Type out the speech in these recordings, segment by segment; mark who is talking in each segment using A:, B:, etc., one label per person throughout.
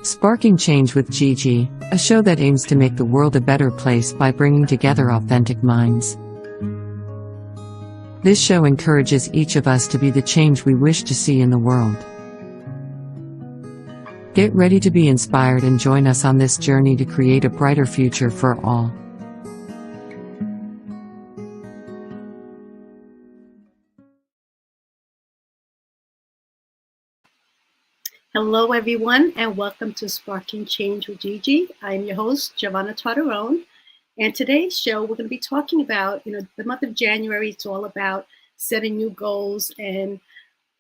A: Sparking Change with Gigi, a show that aims to make the world a better place by bringing together authentic minds. This show encourages each of us to be the change we wish to see in the world. Get ready to be inspired and join us on this journey to create a brighter future for all.
B: Hello, everyone, and welcome to Sparking Change with Gigi. I'm your host, Giovanna Tartarone, and today's show we're going to be talking about, the month of January. It's all about setting new goals and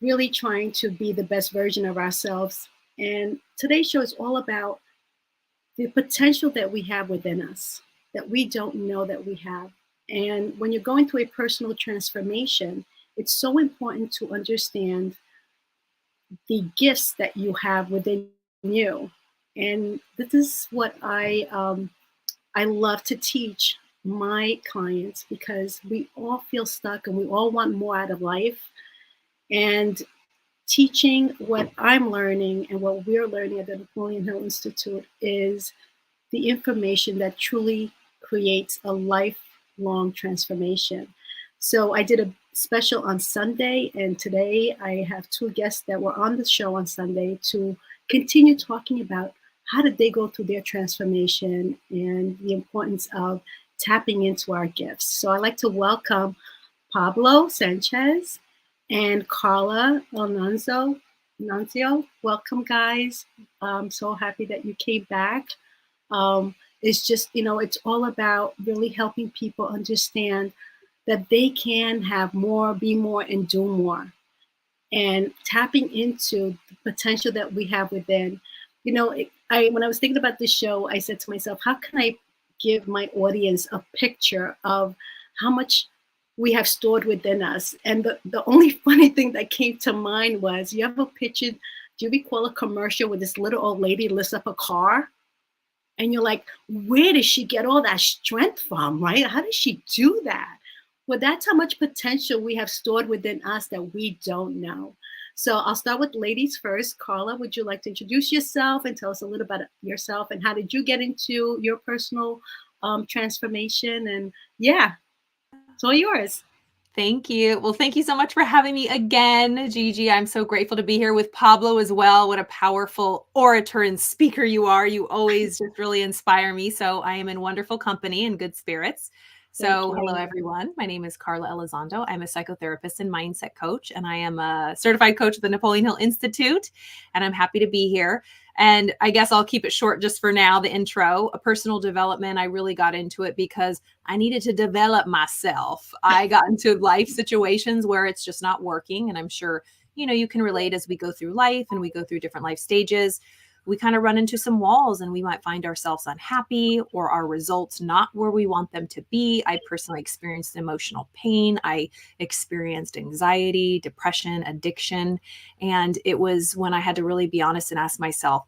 B: really trying to be the best version of ourselves. And today's show is all about the potential that we have within us that we don't know that we have. And when you're going through a personal transformation, it's so important to understand the gifts that you have within you. And this is what I love to teach my clients, because we all feel stuck and we all want more out of life. And teaching what I'm learning and what we're learning at the Napoleon Hill Institute is the information that truly creates a lifelong transformation. So I did a special on Sunday, and today I have two guests that were on the show on Sunday to continue talking about how did they go through their transformation and the importance of tapping into our gifts. So I'd like to welcome Pablo Sanchez and Carla Nuncio. Welcome, guys. I'm so happy that you came back. It's just, it's all about really helping people understand that they can have more, be more, and do more. And tapping into the potential that we have within. When I was thinking about this show, I said to myself, how can I give my audience a picture of how much we have stored within us? And the only funny thing that came to mind was, you have a picture, do you recall a commercial where this little old lady lifts up a car? And you're like, where does she get all that strength from, right? How does she do that? Well, that's how much potential we have stored within us that we don't know. So I'll start with ladies first. Carla, would you like to introduce yourself and tell us a little about yourself, and how did you get into your personal transformation? And yeah, it's all yours.
C: Thank you. Well, thank you so much for having me again, Gigi. I'm so grateful to be here with Pablo as well. What a powerful orator and speaker you are. You always just really inspire me. So I am in wonderful company and good spirits. So hello, everyone. My name is Carla Elizondo. I'm a psychotherapist and mindset coach, and I am a certified coach at the Napoleon Hill Institute, and I'm happy to be here. And I guess I'll keep it short just for now, the intro. A personal development, I really got into it because I needed to develop myself. I got into life situations where it's just not working, and I'm sure, you can relate as we go through life and we go through different life stages. We kind of run into some walls and we might find ourselves unhappy or our results not where we want them to be. I personally experienced emotional pain. I experienced anxiety, depression, addiction. And it was when I had to really be honest and ask myself,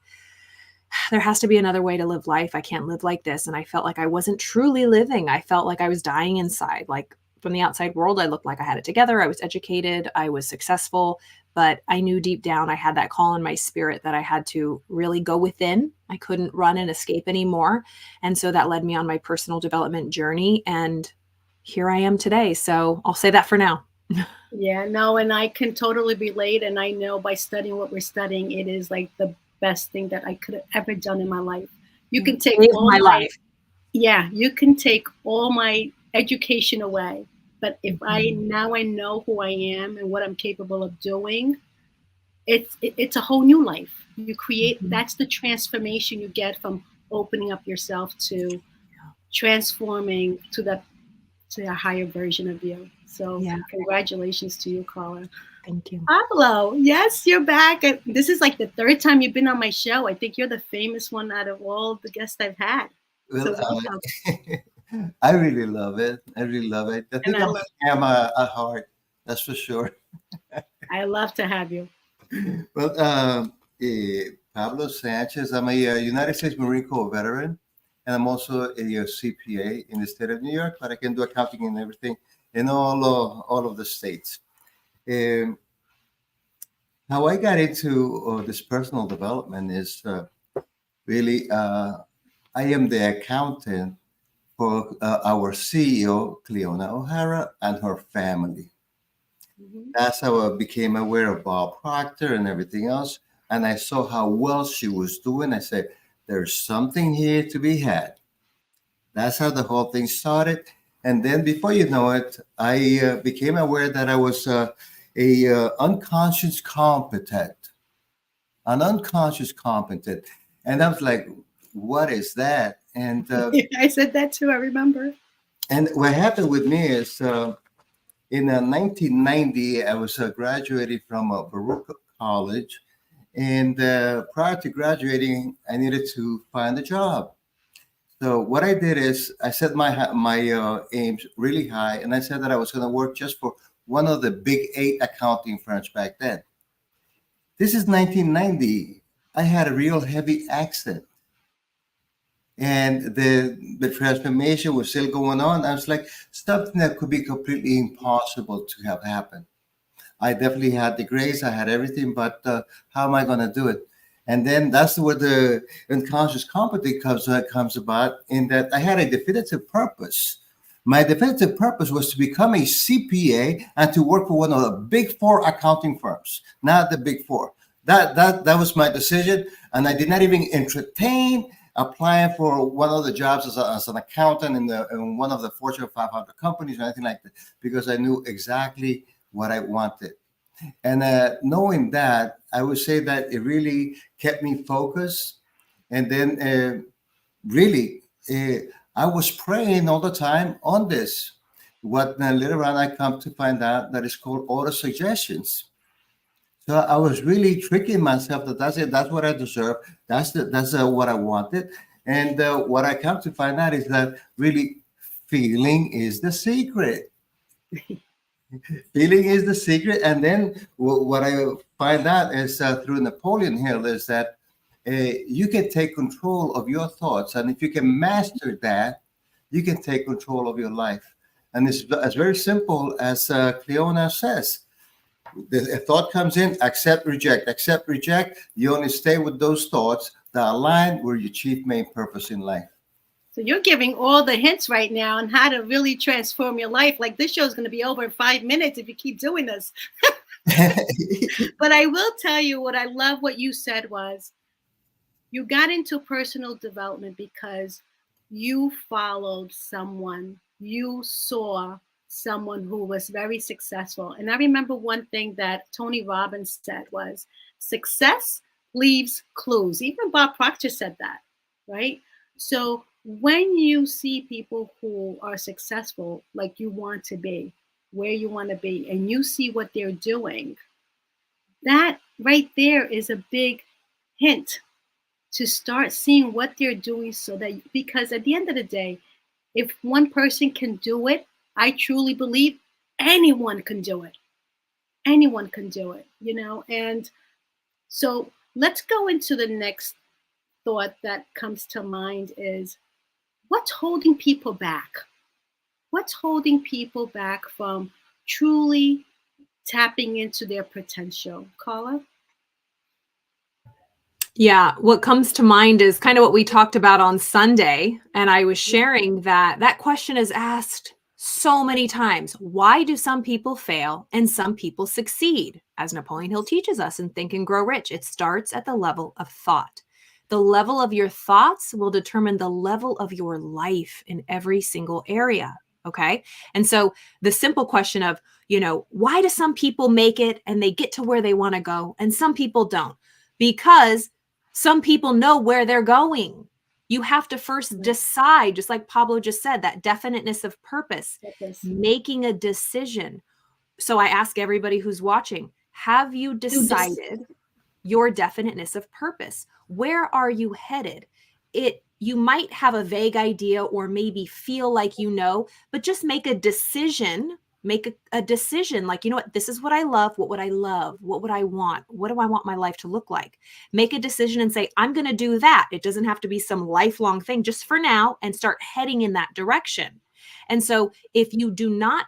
C: there has to be another way to live life. I can't live like this. And I felt like I wasn't truly living. I felt like I was dying inside. Like from the outside world, I looked like I had it together. I was educated. I was successful. But I knew deep down I had that call in my spirit that I had to really go within. I couldn't run and escape anymore. And so that led me on my personal development journey. And here I am today. So I'll say that for now.
B: Yeah, no, and I can totally relate. And I know by studying what we're studying, it is like the best thing that I could have ever done in my life. You can take all my life. Yeah, you can take all my education away. But if I know who I am and what I'm capable of doing, it's a whole new life. You create, that's the transformation you get from opening up yourself to transforming to a higher version of you. So congratulations to you, Carla.
C: Thank you.
B: Pablo, yes, you're back. This is like the third time you've been on my show. I think you're the famous one out of all the guests I've had.
D: Well, I really love it. I think I am a heart, that's for sure.
B: I love to have you.
D: Well, Pablo Sanchez, I'm a United States Marine Corps veteran, and I'm also a CPA in the state of New York, but I can do accounting and everything in all of the states. How I got into this personal development is really, I am the accountant for our CEO, Cleona O'Hara, and her family.
B: Mhm.
D: That's how I became aware of Bob Proctor and everything else. And I saw how well she was doing. I said, there's something here to be had. That's how the whole thing started. And then before you know it, I became aware that I was a unconscious competent, an unconscious competent. And I was like, what is that?
B: I said that too. I remember.
D: And what happened with me is in 1990, I was graduating from Baruch College. And prior to graduating, I needed to find a job. So what I did is I set my aims really high, and I said that I was going to work just for one of the big 8 accounting firms back then. This is 1990. I had a real heavy accent, and the transformation was still going on. I was like, something that could be completely impossible to have happened. I definitely had the grace, I had everything, but how am I going to do it? And then that's where the unconscious competence comes about, in that I had a definitive purpose. My definitive purpose was to become a CPA and to work for one of the big 4 accounting firms, not the big 4. That was my decision, and I did not even entertain applying for one of the jobs as an accountant in one of the Fortune 500 companies or anything like that, because I knew exactly what I wanted. And knowing that, I would say that it really kept me focused. And then really, I was praying all the time on this. What later on I come to find out that is called auto suggestions. So I was really tricking myself that that's it. That's what I deserve. That's what I wanted. And what I come to find out is that really feeling is the secret. Feeling is the secret. And then what I find out is through Napoleon Hill is that you can take control of your thoughts. And if you can master that, you can take control of your life. And it's as very simple as Cleona says. The thought comes in, accept, reject, accept, reject. You only stay with those thoughts that align with your chief main purpose in life.
B: So you're giving all the hints right now on how to really transform your life. Like, this show is going to be over in 5 minutes if you keep doing this. But I will tell you what I love what you said was you got into personal development because you followed someone, you saw someone who was very successful. And I remember one thing that Tony Robbins said was success leaves clues. Even Bob Proctor said that, right? So when you see people who are successful, like you want to be, where you want to be, and you see what they're doing, that right there is a big hint to start seeing what they're doing, so that, because at the end of the day, if one person can do it, I truly believe anyone can do it. Anyone can do it, you know? And so let's go into the next thought that comes to mind is what's holding people back? What's holding people back from truly tapping into their potential? Carla?
C: Yeah, what comes to mind is kind of what we talked about on Sunday. And I was sharing that that question is asked so many times. Why do some people fail and some people succeed? As Napoleon Hill teaches us in Think and Grow Rich, it starts at the level of thought. The level of your thoughts will determine the level of your life in every single area. Okay. And so the simple question of, why do some people make it and they get to where they want to go and some people don't? Because some people know where they're going. You have to first decide, just like Pablo just said, that definiteness of purpose, making a decision. So I ask everybody who's watching, have you decided your definiteness of purpose? Where are you headed? You might have a vague idea or maybe feel like but just make a decision. Make a decision like, this is what I love. What would I love? What would I want? What do I want my life to look like? Make a decision and say, I'm going to do that. It doesn't have to be some lifelong thing, just for now, and start heading in that direction. And so if you do not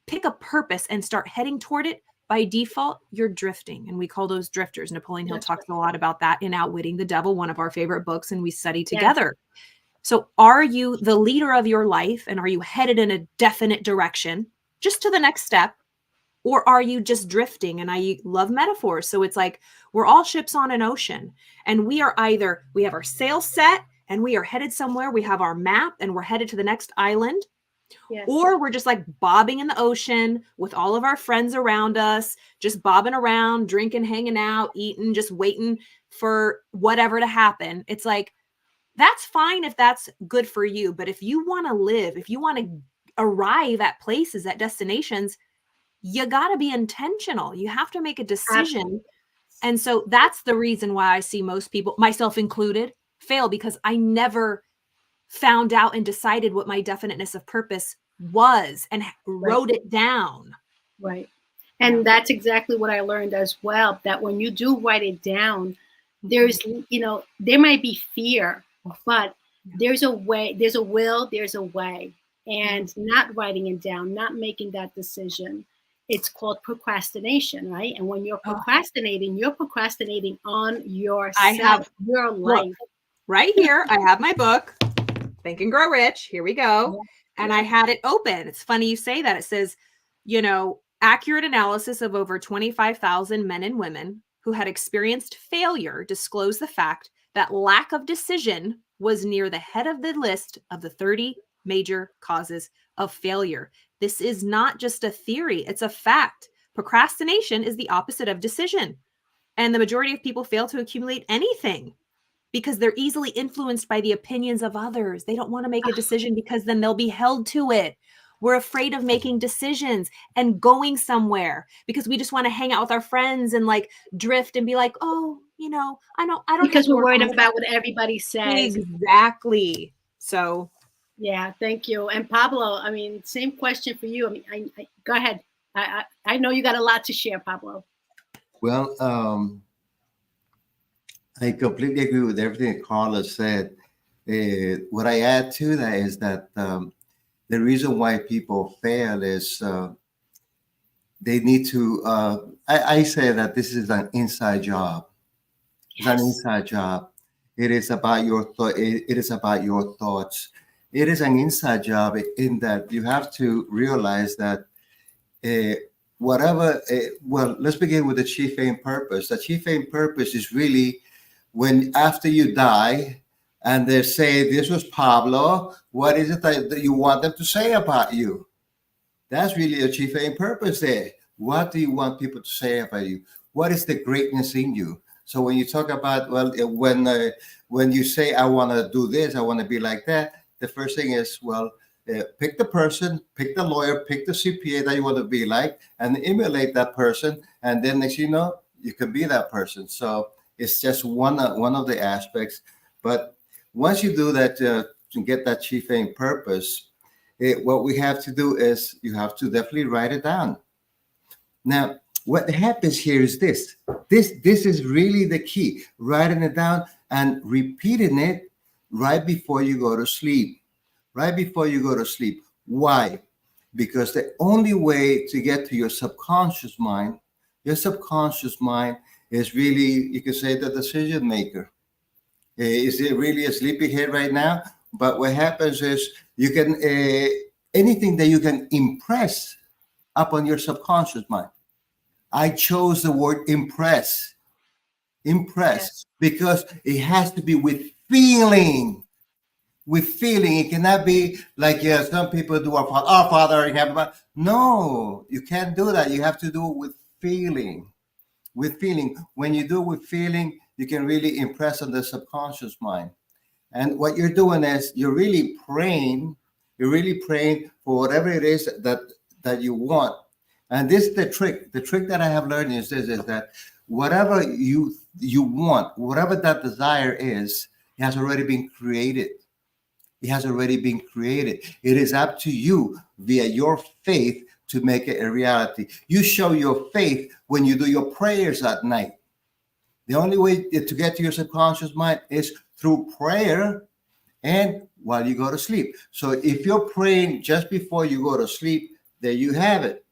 C: pick a purpose and start heading toward it, by default, you're drifting. And we call those drifters. Napoleon Hill
B: That's
C: talks a lot about that in Outwitting the Devil, one of our favorite books, and we study
B: Yes.
C: together. So are you the leader of your life, and are you headed in a definite direction just to the next step? Or are you just drifting? And I love metaphors. So it's like we're all ships on an ocean, and we are either, we have our sails set and we are headed somewhere, we have our map and we're headed to the next island,
B: Yes.
C: or we're just like bobbing in the ocean with all of our friends around us, just bobbing around, drinking, hanging out, eating, just waiting for whatever to happen. It's like, that's fine if that's good for you. But if you want to live, if you want to arrive at places, at destinations, you got to be intentional. You have to make a decision.
B: Absolutely.
C: And so that's the reason why I see most people, myself included, fail, because I never found out and decided what my definiteness of purpose was and wrote it down.
B: Right. And that's exactly what I learned as well, that when you do write it down, there's, there might be fear, but there's a way, there's a will, there's a way. And not writing it down, not making that decision, it's called procrastination, right? And when you're procrastinating on yourself,
C: I have
B: your life.
C: Look, right here, I have my book, Think and Grow Rich. Here we go. And I had it open. It's funny you say that. It says, accurate analysis of over 25,000 men and women who had experienced failure disclosed the fact that lack of decision was near the head of the list of the 30 major causes of failure. This is not just a theory, it's a fact. Procrastination is the opposite of decision. And the majority of people fail to accumulate anything because they're easily influenced by the opinions of others. They don't want to make a decision because then they'll be held to it. We're afraid of making decisions and going somewhere because we just want to hang out with our friends and like drift and be like, oh, I don't
B: because we're worried about what everybody says.
C: Exactly. So
B: yeah, thank you. And Pablo, I mean, same question for you. I mean, I go ahead. I know you got a lot to share, Pablo.
D: Well, I completely agree with everything that Carla said. What I add to that is that the reason why people fail is they need to. I say that this is an inside job. It's an inside job. It is about your thought. It is about your thoughts. It is an inside job in that you have to realize that whatever. Well, let's begin with the chief aim purpose. The chief aim purpose is really when after you die, and they say, "This was Pablo. What is it that you want them to say about you?" That's really a chief aim purpose there. What do you want people to say about you? What is the greatness in you? So when you talk about, when you say, I want to do this, I want to be like that, the first thing is, pick the person, pick the lawyer, pick the CPA that you want to be like, and emulate that person. And then next you know, you can be that person. So it's just one of the aspects. But once you do that, to get that chief aim purpose, what we have to do is you have to definitely write it down. Now, what happens here is this. This is really the key. Writing it down and repeating it right before you go to sleep. Right before you go to sleep. Why? Because the only way to get to your subconscious mind is really, you could say, the decision maker. Is it really a sleepyhead right now? But what happens is you can, anything that you can impress upon your subconscious mind. I chose the word impress, because it has to be with feeling. With feeling, it cannot be like some people do. Our Father in heaven. No, you can't do that. You have to do it with feeling. With feeling. When you do it with feeling, you can really impress on the subconscious mind. And what you're doing is you're really praying. You're really praying for whatever it is that you want. And this is the trick. The trick that I have learned is this: is that whatever you want, whatever that desire is, it has already been created. It has already been created. It is up to you via your faith to make it a reality. You show your faith when you do your prayers at night. The only way to get to your subconscious mind is through prayer and while you go to sleep. So if you're praying just before you go to sleep, there you have it.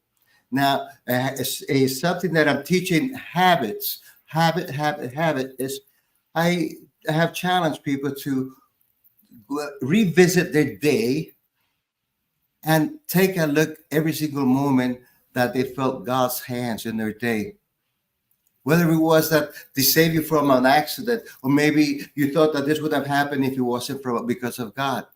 D: Now, it's something that I'm teaching habits. Habit is I have challenged people to revisit their day and take a look every single moment that they felt God's hands in their day. Whether it was that they saved you from an accident, or maybe you thought that this would have happened if it wasn't because of God.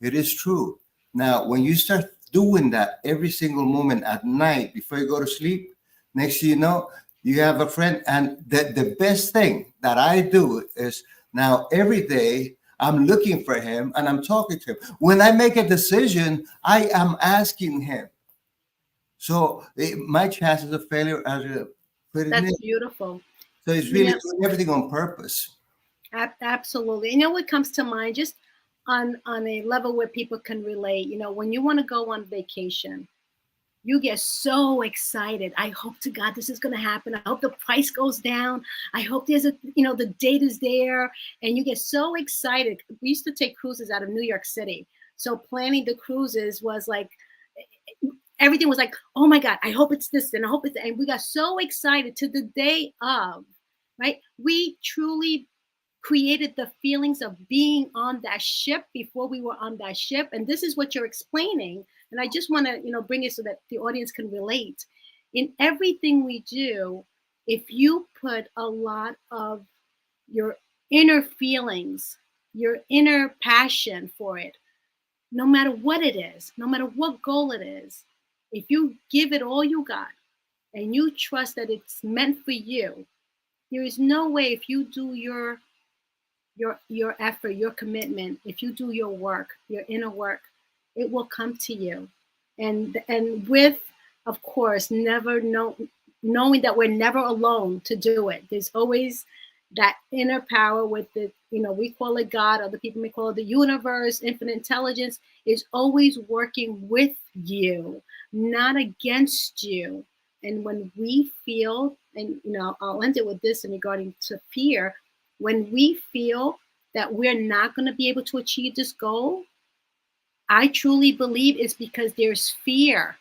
D: It is true. Now, when you start doing that every single moment at night before you go to sleep, next thing you know, you have a friend. And the best thing that I do is now every day I'm looking for him and I'm talking to him. When I make a decision, I am asking him. So my chances of failure are pretty
B: That's
D: near.
B: beautiful.
D: So it's really doing everything on purpose.
B: Absolutely. You know what comes to mind, just on a level where people can relate, you know, when you want to go on vacation, you get so excited. I hope to God this is going to happen. I hope the price goes down. I hope there's the date is there. And you get so excited. We used to take cruises out of New York City. So planning the cruises was like, everything was like, oh my God, I hope it's this and I hope it's, and we got so excited to the day of, right? We truly created the feelings of being on that ship before we were on that ship. And this is what you're explaining. And I just want to, bring it so that the audience can relate. In everything we do, if you put a lot of your inner feelings, your inner passion for it, no matter what it is, no matter what goal it is, if you give it all you got and you trust that it's meant for you, there is no way, if you do your effort, your commitment, if you do your work, your inner work, it will come to you. And with, of course, knowing that we're never alone to do it. There's always that inner power with the, we call it God, other people may call it the universe, infinite intelligence, is always working with you, not against you. And when we feel, and I'll end it with this in regarding to fear, when we feel that we're not going to be able to achieve this goal, I truly believe it's because there's fear,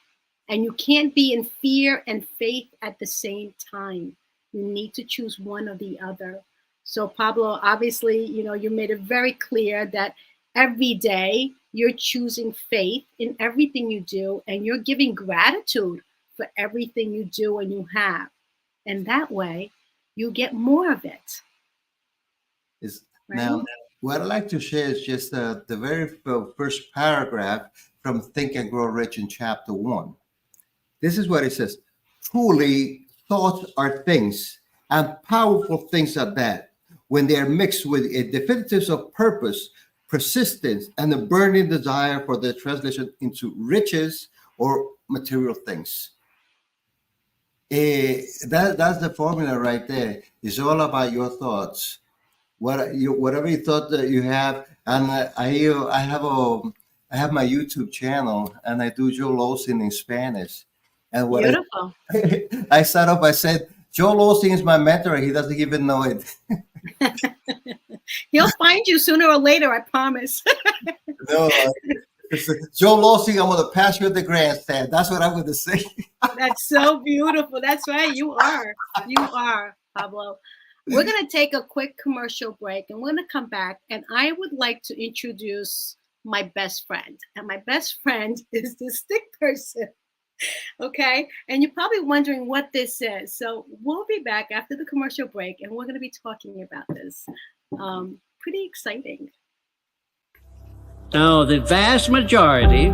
B: and you can't be in fear and faith at the same time. You need to choose one or the other. So Pablo, obviously, you made it very clear that every day you're choosing faith in everything you do, and you're giving gratitude for everything you do and you have. And that way you get more of it. Right?
D: Now, what I'd like to share is just the very first paragraph from Think and Grow Rich in chapter 1. This is what it says. Truly, thoughts are things, and powerful things at that, when they are mixed with a definitives of purpose, persistence, and a burning desire for their translation into riches or material things. That's the formula right there. It's all about your thoughts. Whatever you thought that you have, and I have my YouTube channel, and I do Joel Osteen in Spanish. And what
B: beautiful.
D: I started off, I said, Joel Osteen is my mentor. He doesn't even know it.
B: He'll find you sooner or later, I promise.
D: No, Joel Osteen, I'm going to pass you at the grandstand. That's what I'm going to say.
B: That's so beautiful. That's right. You are, Pablo. We're going to take a quick commercial break, and we're going to come back, and I would like to introduce my best friend. And my best friend is the stick person. Okay. And you're probably wondering what this is. So we'll be back after the commercial break, and we're going to be talking about this. Pretty exciting.
E: Now, the vast majority,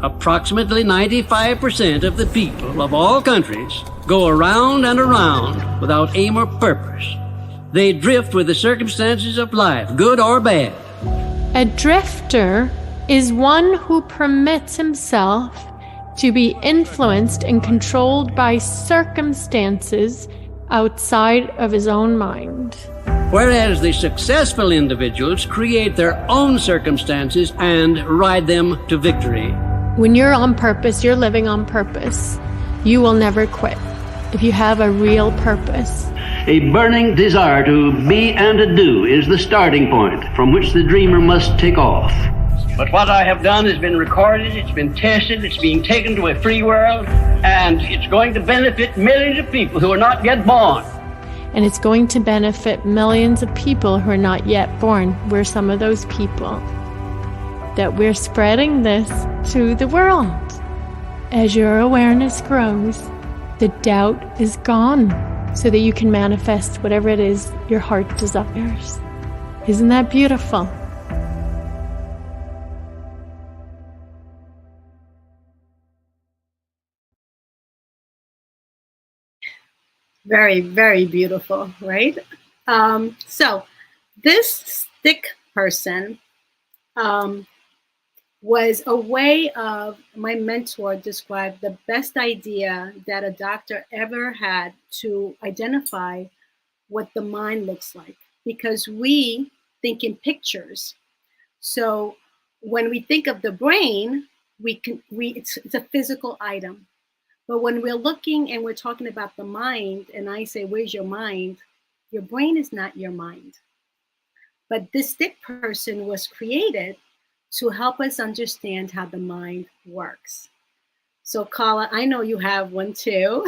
E: approximately 95% of the people of all countries, go around and around without aim or purpose. They drift with the circumstances of life, good or bad.
F: A drifter is one who permits himself to be influenced and controlled by circumstances outside of his own mind.
E: Whereas the successful individuals create their own circumstances and ride them to victory.
F: When you're on purpose, you're living on purpose. You will never quit if you have a real purpose.
G: A burning desire to be and to do is the starting point from which the dreamer must take off.
E: But what I have done has been recorded, it's been tested, it's being taken to a free world, and it's going to benefit millions of people who are not yet born.
F: And it's going to benefit millions of people who are not yet born. We're some of those people. That we're spreading this to the world. As your awareness grows, the doubt is gone, so that you can manifest whatever it is your heart desires. Isn't that beautiful?
B: Very, very beautiful, right? So this stick person was a way of, my mentor described the best idea that a doctor ever had to identify what the mind looks like, because we think in pictures. So when we think of the brain, it's a physical item. But when we're looking and we're talking about the mind, and I say, where's your mind? Your brain is not your mind. But this stick person was created to help us understand how the mind works. So Carla, I know you have one too.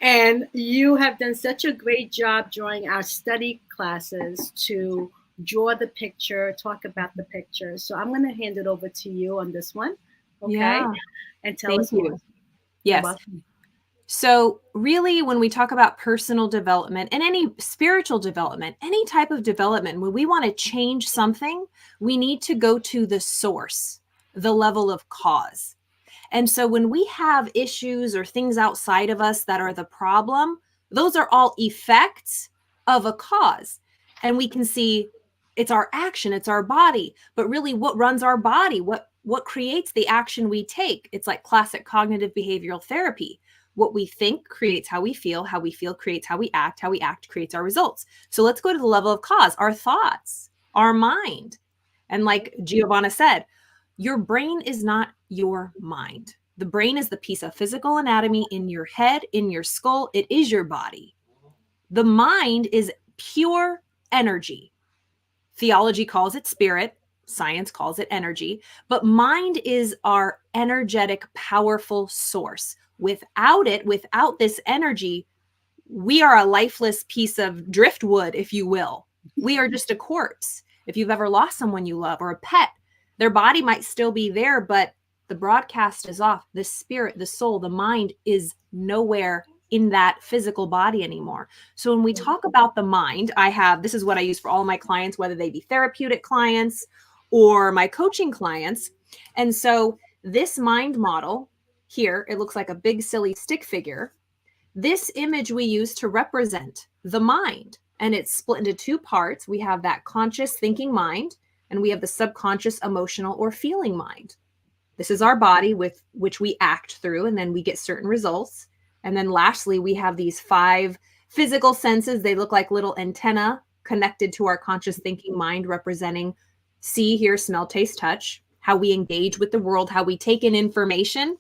B: And you have done such a great job drawing our study classes to draw the picture, talk about the picture. So I'm going to hand it over to you on this one. Okay.
C: Yeah.
B: And tell us more.
C: Yes. So really, when we talk about personal development and any spiritual development, any type of development, when we want to change something, we need to go to the source, the level of cause. And so when we have issues or things outside of us that are the problem, those are all effects of a cause. And we can see it's our action, it's our body, but really what runs our body, what creates the action we take? It's like classic cognitive behavioral therapy. What we think creates how we feel creates how we act creates our results. So let's go to the level of cause, our thoughts, our mind. And like Giovanna said, your brain is not your mind. The brain is the piece of physical anatomy in your head, in your skull. It is your body. The mind is pure energy. Theology calls it spirit. Science calls it energy. But mind is our energetic, powerful source. Without it, without this energy, we are a lifeless piece of driftwood, if you will. We are just a corpse. If you've ever lost someone you love or a pet, their body might still be there, but the broadcast is off. The spirit, the soul, the mind is nowhere in that physical body anymore. So when we talk about the mind, this is what I use for all my clients, whether they be therapeutic clients or my coaching clients. And so this mind model here, it looks like a big silly stick figure. This image we use to represent the mind, and it's split into two parts. We have that conscious thinking mind, and we have the subconscious emotional or feeling mind. This is our body with which we act through, and then we get certain results. And then lastly, we have these 5 physical senses. They look like little antennae connected to our conscious thinking mind, representing see, hear, smell, taste, touch, how we engage with the world, how we take in information.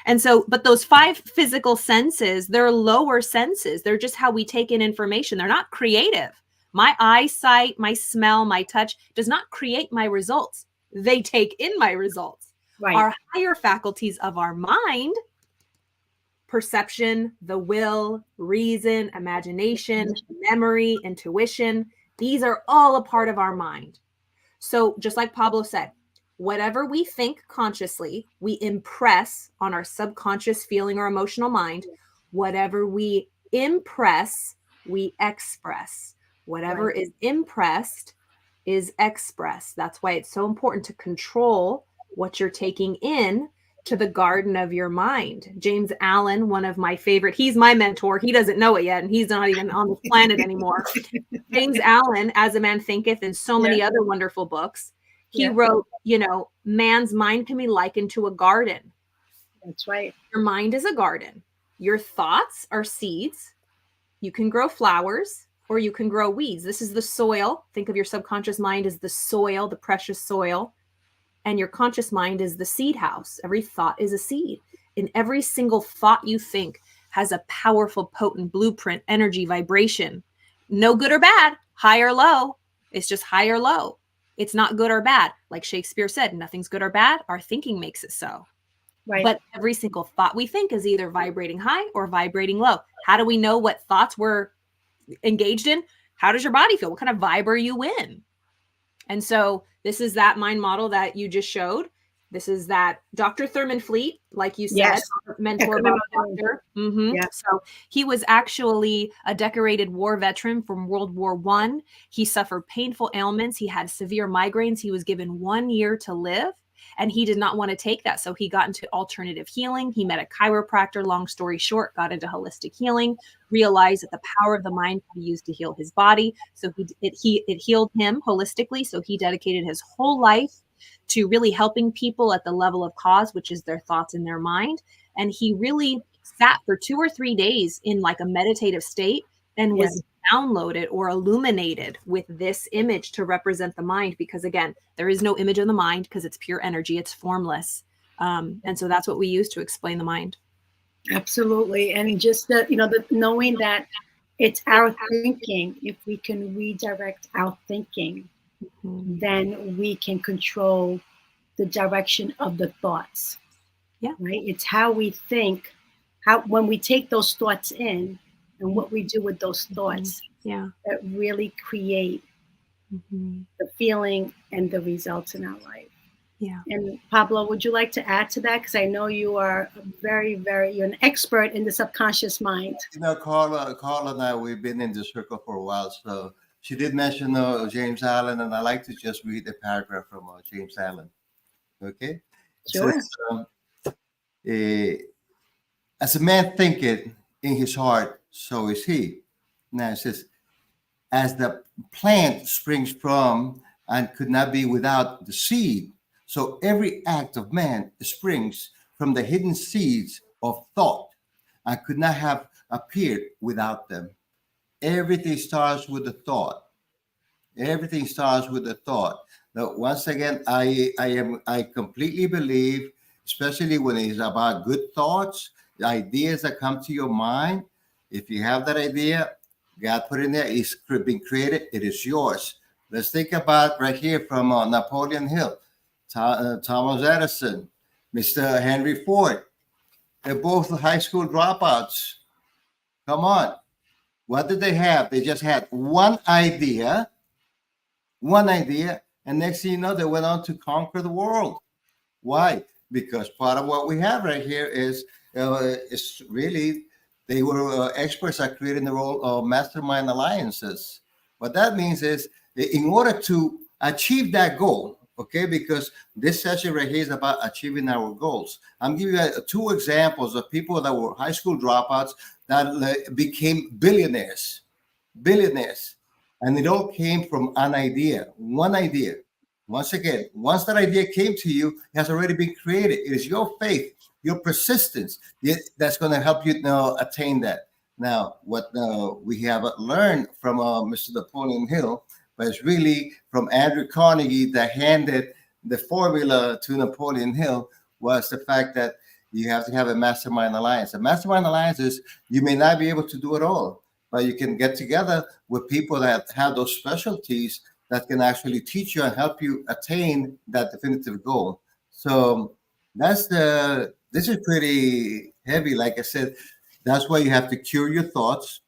C: And so, but those 5 physical senses, they're lower senses. They're just how we take in information. They're not creative. My eyesight, my smell, my touch does not create my results. They take in my results.
B: Right.
C: Our higher faculties of our mind, perception, the will, reason, imagination, memory, intuition, these are all a part of our mind. So just like Pablo said, whatever we think consciously, we impress on our subconscious feeling or emotional mind. Whatever we impress, we express. Whatever is impressed is expressed. That's why it's so important to control what you're taking in to the garden of your mind. James Allen, one of my favorite, he's my mentor. He doesn't know it yet, and he's not even on the planet anymore. James Allen, As a Man Thinketh, and so many other wonderful books. He wrote, man's mind can be likened to a garden.
B: That's right.
C: Your mind is a garden. Your thoughts are seeds. You can grow flowers or you can grow weeds. This is the soil. Think of your subconscious mind as the soil, the precious soil. And your conscious mind is the seed house. Every thought is a seed. And every single thought you think has a powerful, potent blueprint, energy, vibration. No good or bad, high or low. It's just high or low. It's not good or bad. Like Shakespeare said, nothing's good or bad. Our thinking makes it so.
B: Right.
C: But every single thought we think is either vibrating high or vibrating low. How do we know what thoughts we're engaged in? How does your body feel? What kind of vibe are you in? And so this is that mind model that you just showed. This is that Dr. Thurman Fleet, like you said,
B: Yes.
C: mentor doctor.
B: Yeah.
C: So he was actually a decorated war veteran from World War I. He suffered painful ailments. He had severe migraines. He was given 1 year to live, and he did not want to take that. So he got into alternative healing. He met a chiropractor. Long story short, got into holistic healing, realized that the power of the mind could be used to heal his body. So it healed him holistically. So he dedicated his whole life to really helping people at the level of cause, which is their thoughts and their mind. And he really sat for 2 or 3 days in like a meditative state and was downloaded or illuminated with this image to represent the mind. Because again, there is no image of the mind because it's pure energy. It's formless. And so that's what we use to explain the mind.
B: Absolutely. And just knowing that it's our thinking, if we can redirect our thinking, then we can control the direction of the thoughts.
C: Yeah.
B: Right. It's how we think, when we take those thoughts in and what we do with those thoughts that really create the feeling and the results in our life.
C: Yeah.
B: And Pablo, would you like to add to that? Because I know you are you're an expert in the subconscious mind.
D: Carla and I, we've been in this circle for a while. So she did mention James Allen, and I like to just read a paragraph from James Allen. Okay?
B: Sure.
D: It says, as a man thinketh in his heart, so is he. Now it says, as the plant springs from and could not be without the seed, so every act of man springs from the hidden seeds of thought and could not have appeared without them. Everything starts with a thought. Everything starts with a thought. Now, once again, I completely believe, especially when it's about good thoughts, the ideas that come to your mind. If you have that idea, God put in there, it's been created, it is yours. Let's think about right here from Napoleon Hill, Thomas Edison, Mr. Henry Ford. They're both high school dropouts. Come on. What did they have? They just had one idea, and next thing you know, they went on to conquer the world. Why? Because part of what we have right here is really, they were experts at creating the role of mastermind alliances. What that means is, in order to achieve that goal, okay, because this session right here is about achieving our goals. I'm giving you 2 examples of people that were high school dropouts that became billionaires. And it all came from an idea, one idea. Once again, once that idea came to you, it has already been created. It is your faith, your persistence that's going to help you attain that. Now, what we have learned from Mr. Napoleon Hill, but it's really from Andrew Carnegie that handed the formula to Napoleon Hill, was the fact that you have to have a mastermind alliance. A mastermind alliance is, you may not be able to do it all, but you can get together with people that have those specialties that can actually teach you and help you attain that definitive goal. So this is pretty heavy. Like I said, that's why you have to cure your thoughts.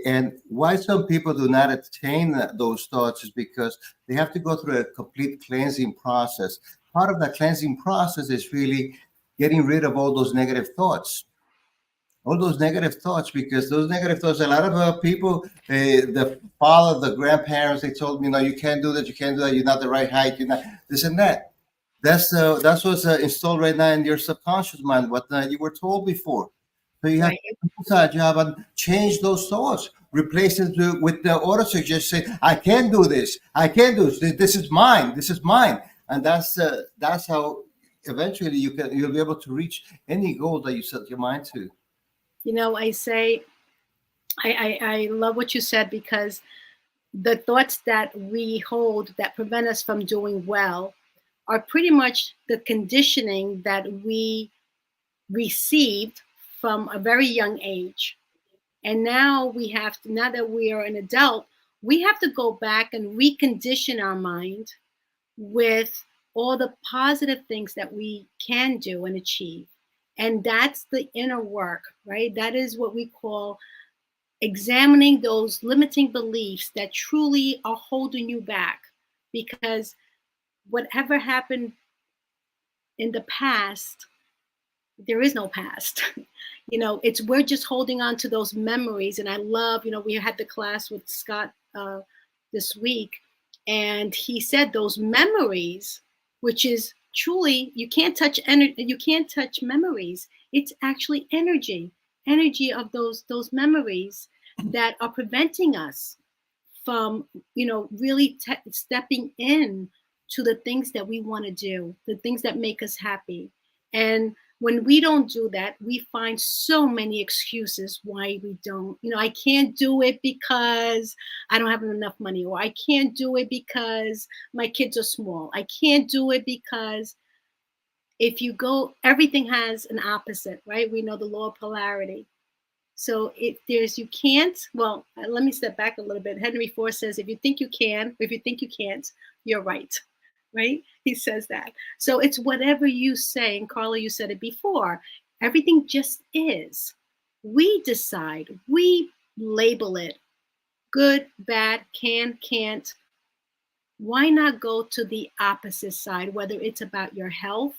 D: And why some people do not attain those thoughts is because they have to go through a complete cleansing process. Part of that cleansing process is really getting rid of all those negative thoughts. Because those negative thoughts, a lot of people, the father, the grandparents, they told me, you can't do that, you're not the right height, you're not this and that. That's what's installed right now in your subconscious mind, what you were told before. So you have to do that job and change those thoughts, replace it with the auto suggestion. Say, I can't do this. I can't do this. This is mine. And that's how eventually you'll be able to reach any goal that you set your mind to.
B: I love what you said, because the thoughts that we hold that prevent us from doing well are pretty much the conditioning that we received from a very young age. And now now that we are an adult, we have to go back and recondition our mind with all the positive things that we can do and achieve. And that's the inner work, right? That is what we call examining those limiting beliefs that truly are holding you back. Because whatever happened in the past, there is no past. It's we're just holding on to those memories. And I love, we had the class with Scott this week, and he said those memories, which is truly, you can't touch you can't touch memories. It's actually energy of those memories that are preventing us from, really stepping in to the things that we want to do, the things that make us happy. And when we don't do that, we find so many excuses why we don't. I can't do it because I don't have enough money, or I can't do it because my kids are small. I can't do it because if you go, everything has an opposite, right? We know the law of polarity. So if there's you can't, well, let me step back a little bit. Henry Ford says, if you think you can, if you think you can't, you're right. Right? He says that. So it's whatever you say. And Carla, you said it before. Everything just is. We decide. We label it. Good, bad, can, can't. Why not go to the opposite side, whether it's about your health,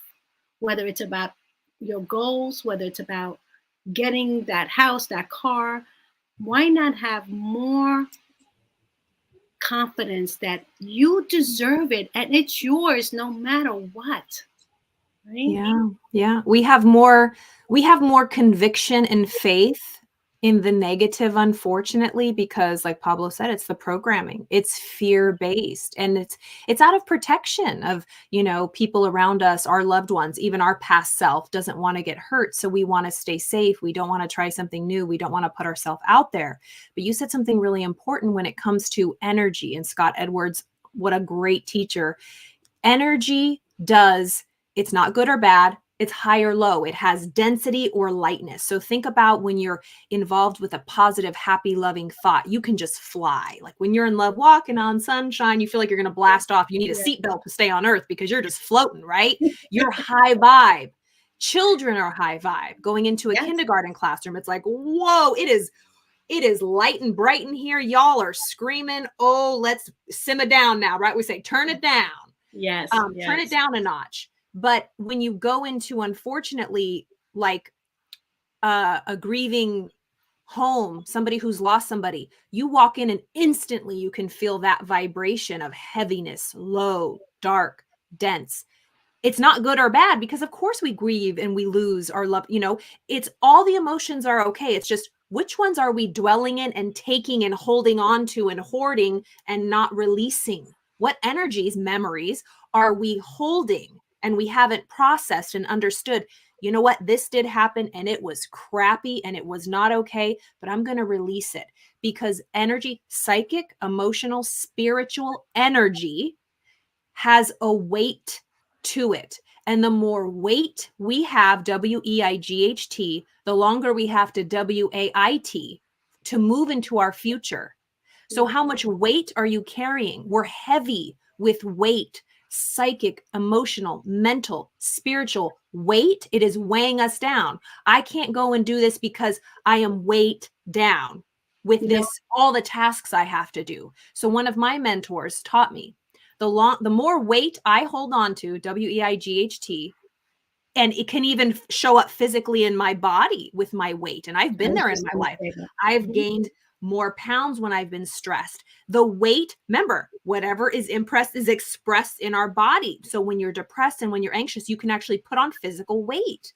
B: whether it's about your goals, whether it's about getting that house, that car? Why not have more confidence that you deserve it and it's yours no matter what? Right?
C: Yeah. We have more conviction and faith in the negative, unfortunately, because like Pablo said, it's the programming. It's fear-based, and it's out of protection of, people around us, our loved ones, even our past self doesn't want to get hurt. So we want to stay safe. We don't want to try something new. We don't want to put ourselves out there. But you said something really important when it comes to energy, and Scott Edwards, what a great teacher. Energy it's not good or bad. It's high or low. It has density or lightness. So think about when you're involved with a positive, happy, loving thought, you can just fly. Like when you're in love, walking on sunshine, you feel like you're going to blast off. You need a seatbelt to stay on earth because you're just floating, right? You're high vibe. Children are high vibe. Going into a kindergarten classroom, it's like, whoa, it is light and bright in here. Y'all are screaming. Oh, let's simmer down now, right? We say, turn it down.
B: Yes.
C: Turn it down a notch. But when you go into, unfortunately, like a grieving home, somebody who's lost somebody, you walk in and instantly you can feel that vibration of heaviness, low, dark, dense. It's not good or bad, because of course we grieve and we lose our love. It's all the emotions are okay. It's just, which ones are we dwelling in and taking and holding on to and hoarding and not releasing? What energies, memories are we holding and we haven't processed and understood? You know what? This did happen and it was crappy and it was not okay, but I'm going to release it, because energy, psychic, emotional, spiritual energy has a weight to it. And the more weight we have, WEIGHT, the longer we have to WAIT to move into our future. So how much weight are you carrying? We're heavy with weight, psychic, emotional, mental, spiritual weight. It is weighing us down. I can't go and do this because I am weight down with this, all the tasks I have to do. So one of my mentors taught me, the more weight I hold on to, WEIGHT, and it can even show up physically in my body with my weight. And I've been there in my life. I've gained more pounds when I've been stressed. The weight, remember, whatever is impressed is expressed in our body. So when you're depressed and when you're anxious, you can actually put on physical weight.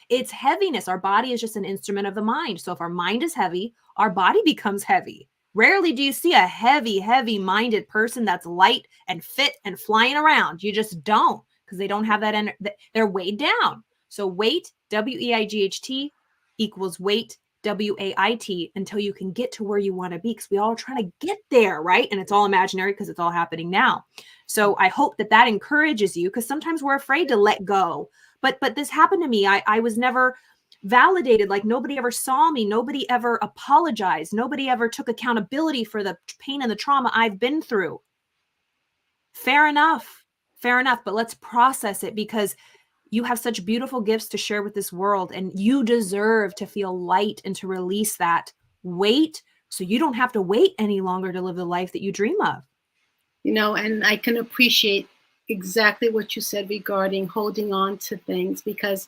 C: It's heaviness. Our body is just an instrument of the mind. So if our mind is heavy, our body becomes heavy. Rarely do you see a heavy-minded person that's light and fit and flying around. You just don't, because they don't have that they're weighed down. So weight, WEIGHT, equals weight, WAIT, until you can get to where you want to be, because we all are trying to get there, right? And it's all imaginary because it's all happening now. So I hope that encourages you, because sometimes we're afraid to let go. But this happened to me. I was never validated. Like nobody ever saw me. Nobody ever apologized. Nobody ever took accountability for the pain and the trauma I've been through. Fair enough. fair enough, but let's process it, because you have such beautiful gifts to share with this world, and you deserve to feel light and to release that weight, so you don't have to wait any longer to live the life that you dream of.
B: You know, and I can appreciate exactly what you said regarding holding on to things, because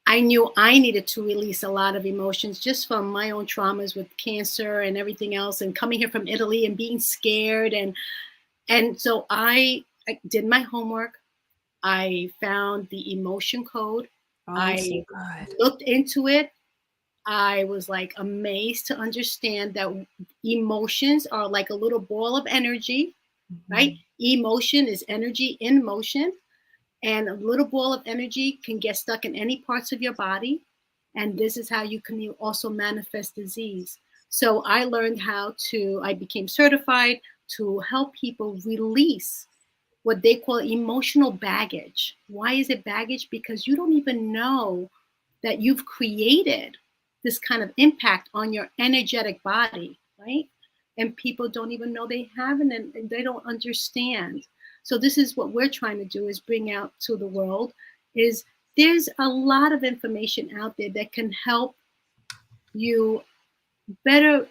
B: I knew I needed to release a lot of emotions just from my own traumas with cancer and everything else, and coming here from Italy and being scared. And so I did my homework. I found the emotion code.
C: Oh,
B: I
C: so good.
B: looked into it. I was like amazed to understand that emotions are like a little ball of energy, right? Emotion is energy in motion. And a little ball of energy can get stuck in any parts of your body. And this is how you can also manifest disease. So I learned I became certified to help people release what they call emotional baggage. Why is it baggage? Because you don't even know that you've created this kind of impact on your energetic body, right? And people don't even know they have it, and they don't understand. So this is what we're trying to do, is bring out to the world, is there's a lot of information out there that can help you better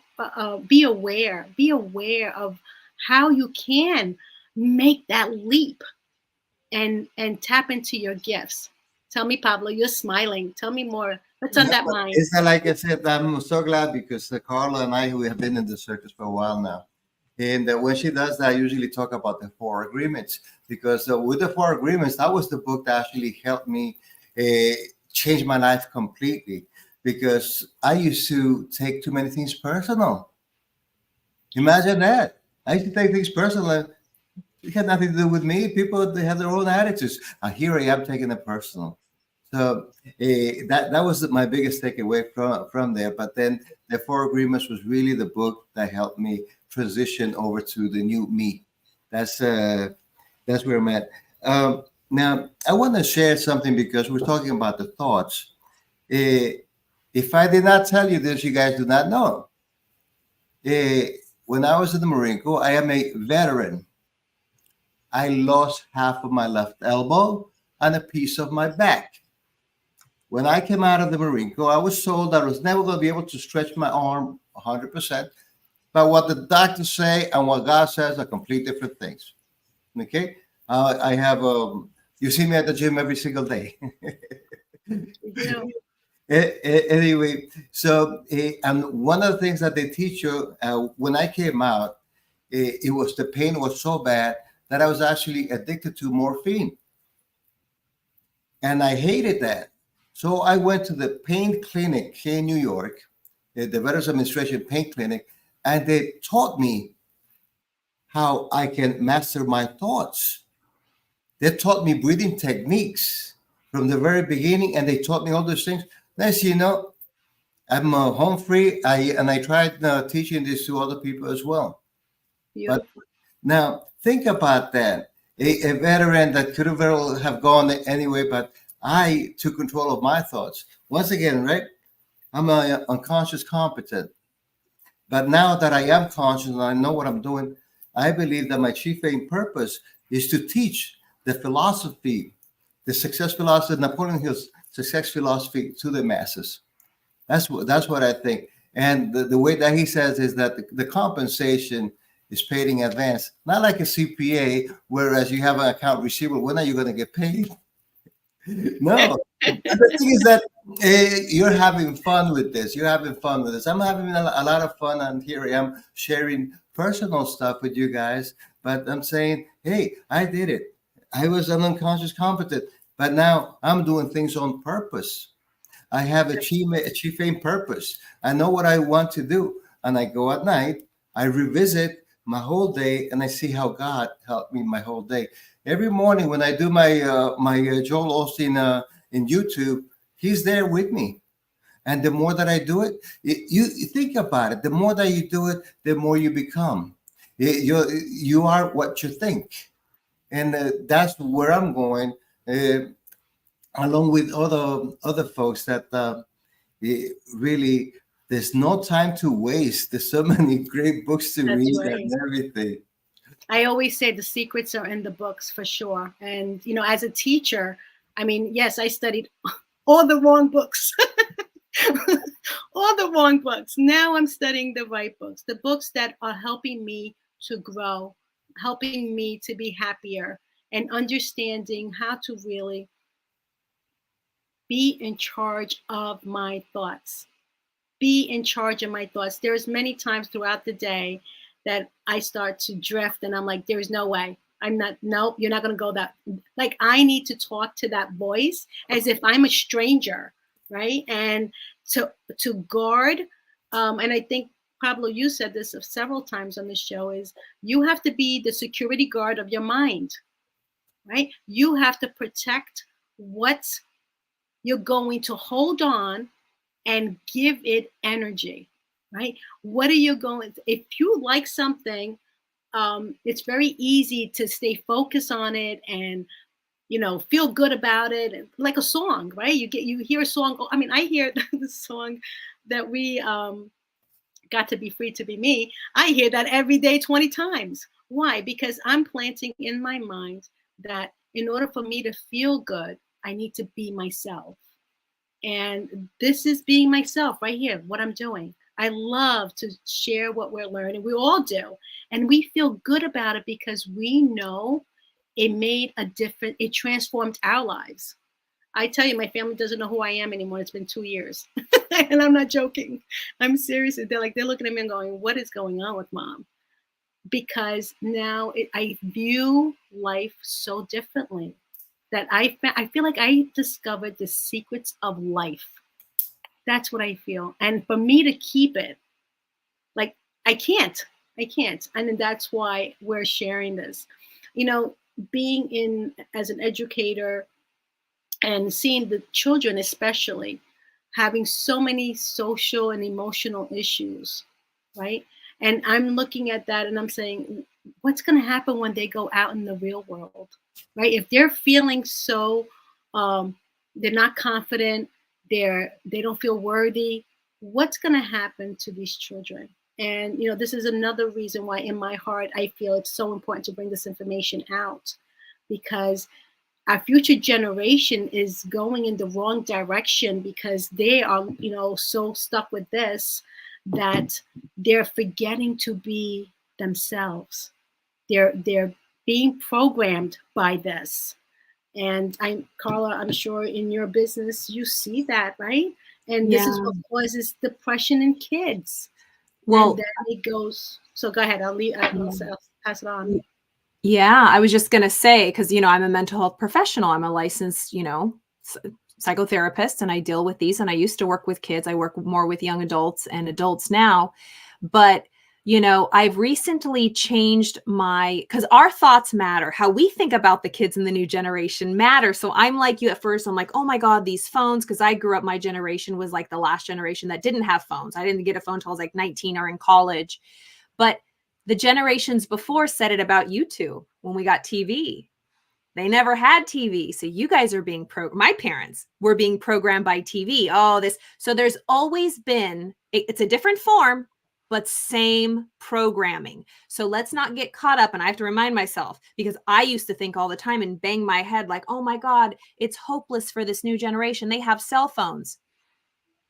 B: be aware of how you can make that leap and tap into your gifts. Tell me, Pablo, you're smiling. Tell me more. What's on that mind?
D: It's like I said, I'm so glad because Carla and I, we have been in the circus for a while now. And when she does that, I usually talk about the 4 agreements, because with the 4 agreements, that was the book that actually helped me change my life completely, because I used to take too many things personal. Imagine that. I used to take things personal. It had nothing to do with me. People, they have their own attitudes. And here I am taking it personal. So that was my biggest takeaway from there. But then the 4 agreements was really the book that helped me transition over to the new me. That's where I'm at. Now I want to share something, because we're talking about the thoughts. If I did not tell you this, you guys do not know. When I was in the Marine Corps, I am a veteran. I lost half of my left elbow and a piece of my back. When I came out of the Marine Corps, I was told that I was never going to be able to stretch my arm 100%. But what the doctors say and what God says are complete different things. Okay? I have, you see me at the gym every single day.
B: Yeah.
D: Anyway, so and one of the things that they teach you when I came out, it was the pain was so bad that I was actually addicted to morphine. And I hated that. So I went to the pain clinic here in New York, the Veterans Administration pain clinic, and they taught me how I can master my thoughts. They taught me breathing techniques from the very beginning, and they taught me all those things. Nice, you know, I'm home free. I tried teaching this to other people as well.
B: Beautiful.
D: But now think about that. A veteran that could have gone anyway, but I took control of my thoughts. Once again, right? I'm unconscious competent. But now that I am conscious and I know what I'm doing, I believe that my chief aim purpose is to teach the philosophy, the success philosophy, Napoleon Hill's success philosophy to the masses. That's what I think. And the way that he says is that the compensation is paid in advance, not like a CPA, whereas you have an account receivable. When are you going to get paid? No. The thing is that you're having fun with this. You're having fun with this. I'm having a lot of fun, and here I am sharing personal stuff with you guys. But I'm saying, hey, I did it. I was an unconscious competent, but now I'm doing things on purpose. I have a chief aim purpose. I know what I want to do, and I go at night. I revisit my whole day, and I see how God helped me my whole day. Every morning when I do my Joel Osteen in YouTube, he's there with me. And the more that I do it, you think about it. The more that you do it, the more you become. You are what you think, and that's where I'm going. Along with other folks that really, there's no time to waste. There's so many great books to read
B: right.
D: and everything.
B: I always say the secrets are in the books for sure. And, you know, as a teacher, I mean, yes, I studied all the wrong books. All the wrong books. Now I'm studying the right books, the books that are helping me to grow, helping me to be happier, and understanding how to really be in charge of my thoughts. Be in charge of my thoughts. There's many times throughout the day that I start to drift and I'm like, there's no way. I'm not, nope, you're not going to go that. Like, I need to talk to that voice as if I'm a stranger, right? And to guard, and I think, Pablo, you said this several times on the show, is you have to be the security guard of your mind, right? You have to protect what you're going to hold on and give it energy, right? What are you going, if you like something, it's very easy to stay focused on it and, you know, feel good about it. Like a song, right? You hear a song. I mean, I hear the song that we got to be free to be me. I hear that every day 20 times. Why? Because I'm planting in my mind that in order for me to feel good, I need to be myself. And this is being myself right here, what I'm doing. I love to share what we're learning. We all do. And we feel good about it because we know it made a difference. It transformed our lives. I tell you, my family doesn't know who I am anymore. It's been 2 years. And I'm not joking. I'm serious. They're looking at me and going, what is going on with mom? Because now I view life so differently. That I feel like I discovered the secrets of life. That's what I feel. And for me to keep it, like, I can't. And that's why we're sharing this. You know, being in as an educator and seeing the children, especially having so many social and emotional issues, right? And I'm looking at that and I'm saying, what's going to happen when they go out in the real world, right? If they're feeling so, they're not confident, they don't feel worthy, what's going to happen to these children? And, you know, this is another reason why in my heart, I feel it's so important to bring this information out, because our future generation is going in the wrong direction because they are, you know, so stuck with this that they're forgetting to be themselves. They're being programmed by this. And Carla, I'm sure in your business you see that, right? And this is what causes depression in kids. Well, and then it goes. So go ahead. I'll pass it on.
C: Yeah, I was just going to say, because, you know, I'm a mental health professional. I'm a licensed, you know, psychotherapist, and I deal with these. And I used to work with kids. I work more with young adults and adults now. But, you know, I've recently changed because our thoughts matter. How we think about the kids in the new generation matter. So I'm like you at first. I'm like, oh my God, these phones, because I grew up, my generation was like the last generation that didn't have phones. I didn't get a phone until I was like 19 or in college. But the generations before said it about you two when we got TV. They never had TV. So you guys are being my parents were being programmed by TV. Oh, this. So there's always been, it's a different form, but same programming. So let's not get caught up. And I have to remind myself, because I used to think all the time and bang my head like, oh my God, it's hopeless for this new generation. They have cell phones.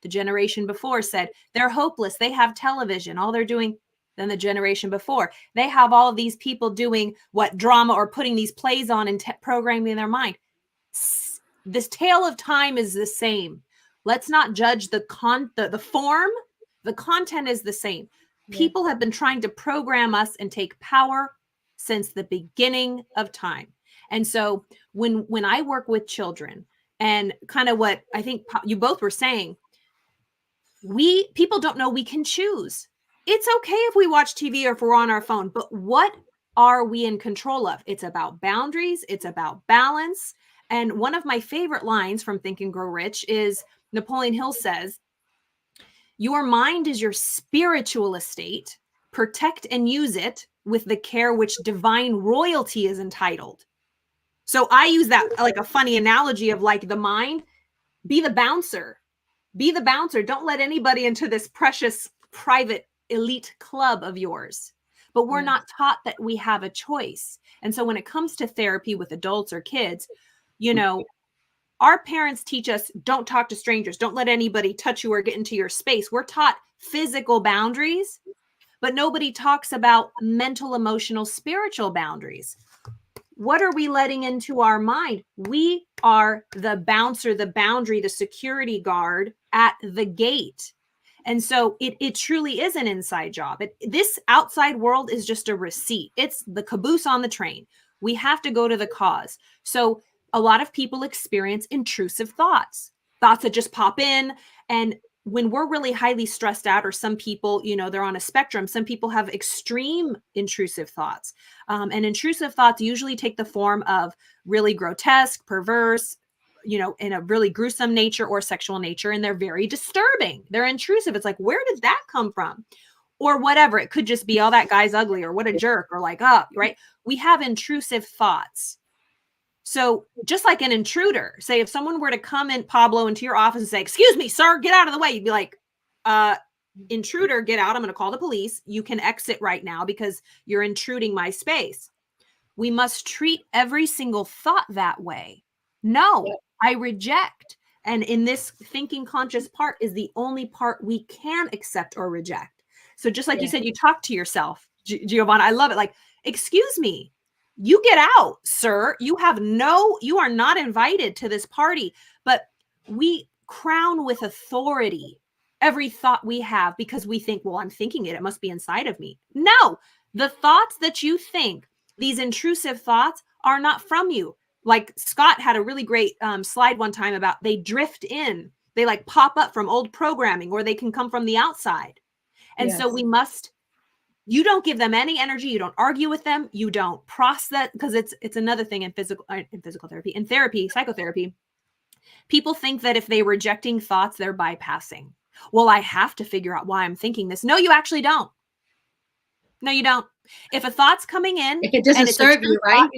C: The generation before said they're hopeless. They have television. All they're doing. Than the generation before. They have all of these people doing what drama or putting these plays on and programming in their mind. This tale of time is the same. Let's not judge the form. The content is the same. Yeah. People have been trying to program us and take power since the beginning of time. And so when I work with children, and kind of what I think you both were saying, people don't know we can choose. It's okay if we watch TV or if we're on our phone, but what are we in control of? It's about boundaries. It's about balance. And one of my favorite lines from Think and Grow Rich is Napoleon Hill says, your mind is your spiritual estate. Protect and use it with the care which divine royalty is entitled. So I use that like a funny analogy of like the mind, be the bouncer. Be the bouncer. Don't let anybody into this precious private elite club of yours. but we're
B: Yeah.
C: not taught that we have a choice. And so when it comes to therapy with adults or kids, you know, our parents teach us, don't talk to strangers, don't let anybody touch you or get into your space. We're taught physical boundaries, but nobody talks about mental, emotional, spiritual boundaries. What are we letting into our mind? We are the bouncer, the boundary, the security guard at the gate. And so it truly is an inside job. This outside world is just a receipt. It's the caboose on the train. We have to go to the cause. So a lot of people experience intrusive thoughts that just pop in. And when we're really highly stressed out, or some people, you know, they're on a spectrum, some people have extreme intrusive thoughts. And intrusive thoughts usually take the form of really grotesque, perverse, you know, in a really gruesome nature or sexual nature, and they're very disturbing. They're intrusive. It's like, where did that come from? Or whatever. It could just be, oh, that guy's ugly, or what a jerk, or like, oh, right? We have intrusive thoughts. So just like an intruder, say if someone were to come in, Pablo, into your office and say, excuse me, sir, get out of the way. You'd be like, intruder, get out. I'm going to call the police. You can exit right now because you're intruding my space. We must treat every single thought that way. No, I reject. And in this thinking conscious part is the only part we can accept or reject. So just like you said, you talk to yourself, Giovanna, I love it. Like, excuse me, you get out, sir. You are not invited to this party. But we crown with authority every thought we have because we think, well, I'm thinking it. It must be inside of me. No, the thoughts that you think, these intrusive thoughts, are not from you. Like Scott had a really great slide one time about they drift in. They like pop up from old programming, or they can come from the outside. And so you don't give them any energy. You don't argue with them. You don't process, because it's another thing in physical therapy, in therapy, psychotherapy. People think that if they're rejecting thoughts, they're bypassing. Well, I have to figure out why I'm thinking this. No, you actually don't. No, you don't. If a thought's coming in,
B: if it doesn't serve you, right?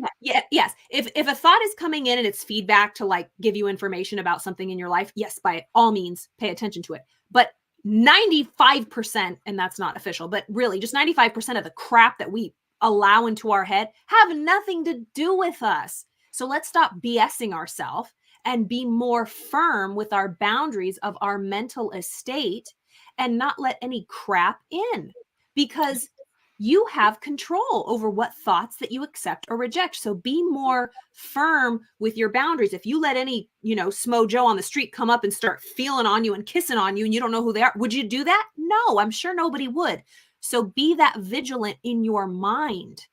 C: Thought, yes. If a thought is coming in and it's feedback to like give you information about something in your life, yes, by all means, pay attention to it. But 95%, and that's not official, but really just 95% of the crap that we allow into our head have nothing to do with us. So let's stop BSing ourselves and be more firm with our boundaries of our mental estate and not let any crap in, because you have control over what thoughts that you accept or reject. So be more firm with your boundaries. If you let any, Smo Joe on the street come up and start feeling on you and kissing on you and you don't know who they are, would you do that? No, I'm sure nobody would. So be that vigilant in your mind.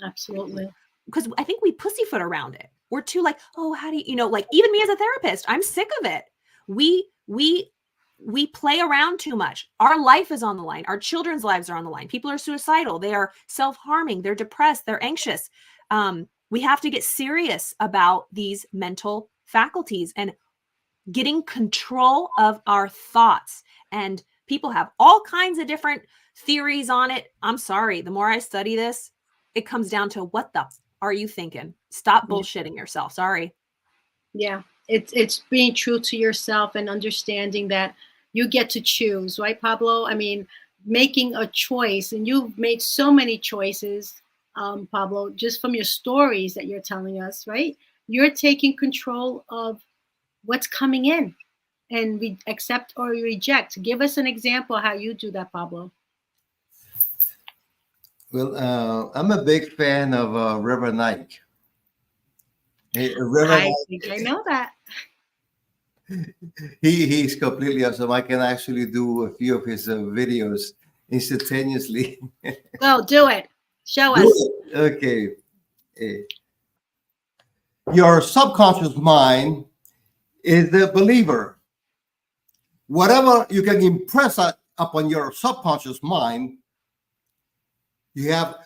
B: Absolutely.
C: Because I think we pussyfoot around it. We're too like, oh, how do you, like even me as a therapist, I'm sick of it. We play around too much. Our life is on the line. Our children's lives are on the line. People are suicidal. They are self-harming. They're depressed. They're anxious. We have to get serious about these mental faculties and getting control of our thoughts. And people have all kinds of different theories on it. I'm sorry. The more I study this, it comes down to what the are you thinking? Stop bullshitting yourself. Sorry.
B: Yeah. It's being true to yourself and understanding that you get to choose, right, Pablo? I mean, making a choice, and you've made so many choices, Pablo, just from your stories that you're telling us, right? You're taking control of what's coming in, and we accept or reject. Give us an example how you do that, Pablo.
D: Well, I'm a big fan of Reverend Nike.
B: I think I know that.
D: He's completely awesome. I can actually do a few of his videos instantaneously.
B: Go do it. Show us.
D: Okay. Your subconscious mind is the believer. Whatever you can impress upon your subconscious mind, you have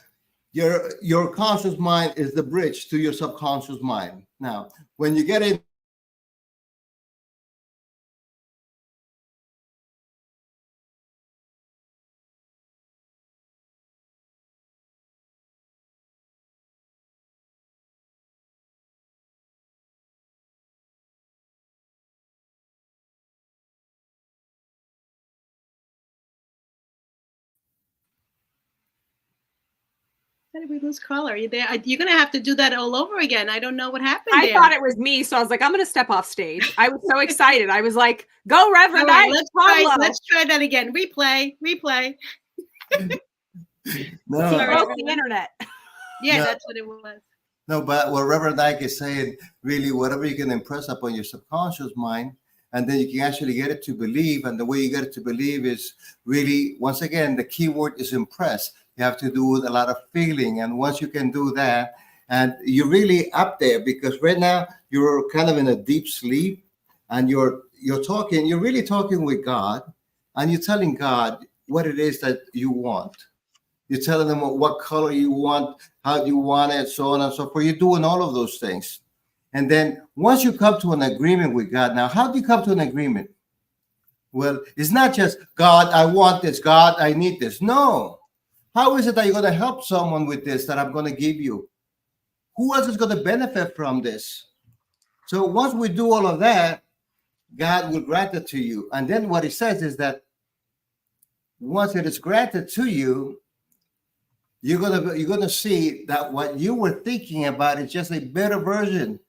D: your conscious mind is the bridge to your subconscious mind. Now, when you get in,
B: How did we lose Carla? Are you there? You're going to have to do that all over again. I don't know what happened
C: I
B: there.
C: thought it was me, so I was like, I'm going to step off stage. I was so excited. I was like, go Reverend.
B: All right, let's try that again. Replay.
D: No,
B: Sorry,
C: broke the internet.
B: Yeah,
D: No.
B: that's what it was.
D: no, but what Reverend Ike is saying, really, whatever you can impress upon your subconscious mind, and then you can actually get it to believe. And the way you get it to believe is really, once again, the key word is impress. You have to do with a lot of feeling. And once you can do that, and you're really up there, because right now you're kind of in a deep sleep, and you're really talking with God, and you're telling God what it is that you want. You're telling them what color you want, how you want it, so on and so forth. You're doing all of those things. And then once you come to an agreement with God, now, how do you come to an agreement? Well, it's not just, God, I want this. God, I need this. No. How is it that you're going to help someone with this that I'm going to give you? Who else is going to benefit from this? So once we do all of that, God will grant it to you. And then what he says is that once it is granted to you, you're gonna see that what you were thinking about is just a better version.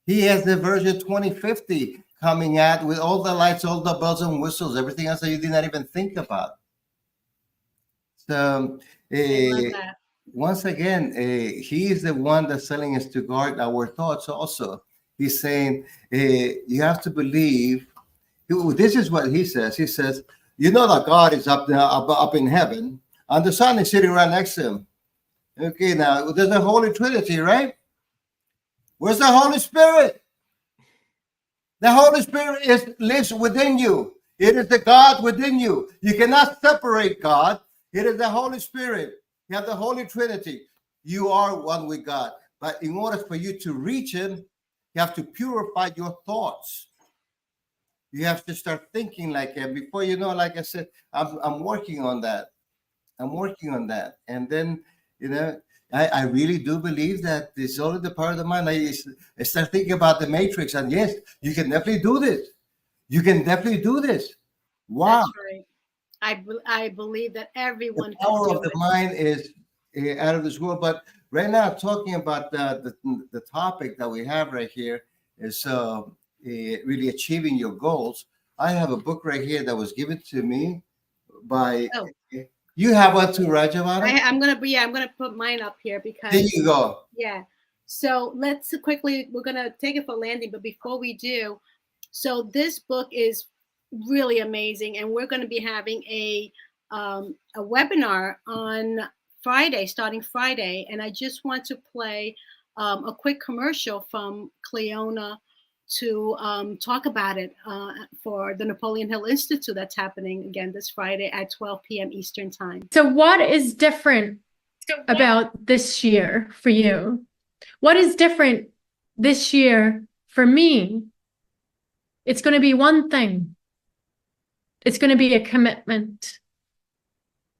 D: He has the version 2050 coming out with all the lights, all the bells and whistles, everything else that you did not even think about. So once again, he is the one that's telling us to guard our thoughts also. He's saying you have to believe. This is what he says. He says, you know that God is up in heaven, and the Son is sitting right next to him. Okay, now there's the Holy Trinity, right? Where's the Holy Spirit? The Holy Spirit lives within you. It is the God within you. You cannot separate God. It is the Holy Spirit. You have the Holy Trinity. You are one with God. But in order for you to reach him, you have to purify your thoughts. You have to start thinking like him. Before you know, like I said, I'm working on that. And then, I really do believe that it's only the part of the mind. I start thinking about the matrix, and yes, you can definitely do this. Wow.
B: That's right. I believe that everyone
D: The power
B: can do
D: of the
B: it.
D: mind is out of this world. But right now, talking about the topic that we have right here is really achieving your goals. I have a book right here that was given to me by.
B: Oh.
D: You have one too, right, Giovanna?
B: I'm gonna put mine up here because
D: There you go.
B: Yeah. So let's quickly, we're gonna take it for landing, but before we do, so this book is really amazing, and we're gonna be having a webinar on Friday, starting Friday, and I just want to play a quick commercial from Cleona to talk about it for the Napoleon Hill Institute that's happening again this Friday at 12 p.m. Eastern Time.
F: So what is different about this year for you? What is different this year for me? It's going to be one thing. It's going to be a commitment.